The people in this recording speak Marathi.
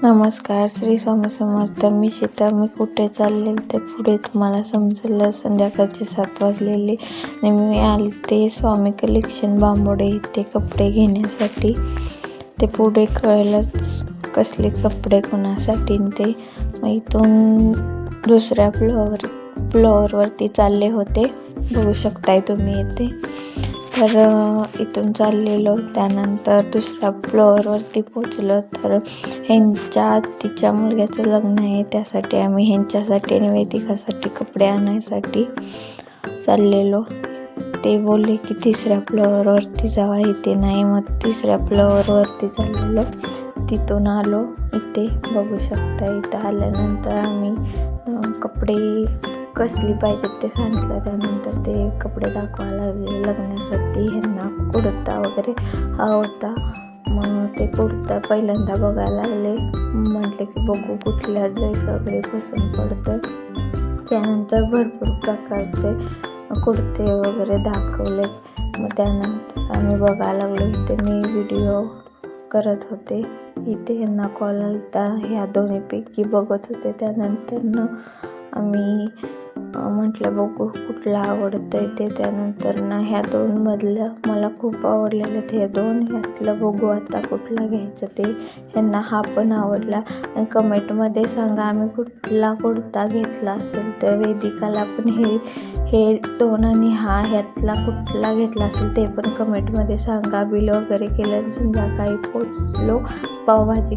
नमस्कार, श्री स्वामी समर्थ. मी शीता. मी कुठे चालले ते पुढे तुम्हाला समजलं. संध्याकाळचे 7 वाजलेले आणि मी आले स्वामी कलेक्शन बांबोडे इथे कपडे घेण्यासाठी. ते पुढे कळलंच कसले कपडे कोणासाठी ते. मग इथून दुसऱ्या फ्लोअरवरती चालले होते, बघू शकताय तुम्ही इथे. तर इथून चाललेलो, त्यानंतर दुसऱ्या फ्लोअरवरती पोचलो. तर तिच्या मुलग्याचं लग्न आहे, त्यासाठी आम्ही ह्यांच्यासाठी आणि वेदिकासाठी कपडे आणायसाठी चाललेलो. ते बोलले की 3ऱ्या फ्लोअरवरती जावा, इथे नाही. मग 3ऱ्या फ्लोअरवरती चाललेलो. तिथून आलो इथे, बघू शकता. इथं आल्यानंतर आम्ही कपडे कसली पाहिजेत ते सांगितलं. त्यानंतर ते कपडे दाखवायला लागले लग्नासाठी. ह्यांना कुर्ता वगैरे हा होता. मग ते कुर्ता पहिल्यांदा बघायला लागले. म्हटले की बघू कुठला ड्रेस वगैरे पसंत पडतं. त्यानंतर भरपूर प्रकारचे कुर्ते वगैरे दाखवले. मग त्यानंतर आम्ही बघायला लागलो. इथे मी व्हिडिओ करत होते. इथे ह्यांना कॉल आलता, ह्या दोन्हीपैकी बघत होते. त्यानंतर आम्ही म्हटलं बघू कुठला आवडतं ते. त्यानंतर ह्या 2 मला खूप आवडलेलं हे 2. ह्यातलं बघू आता कुठला घ्यायचं ते. ह्यांना हा पण आवडला. आणि कमेंटमध्ये सांगा आम्ही कुठला कुर्ता घेतला असेल तर. वेदिकाला पण हे 2 आणि ह्यातला कुठला घेतला असेल ते पण कमेंटमध्ये सांगा. बिल वगैरे केलं. संध्याकाळी पोचलो. पावभाजी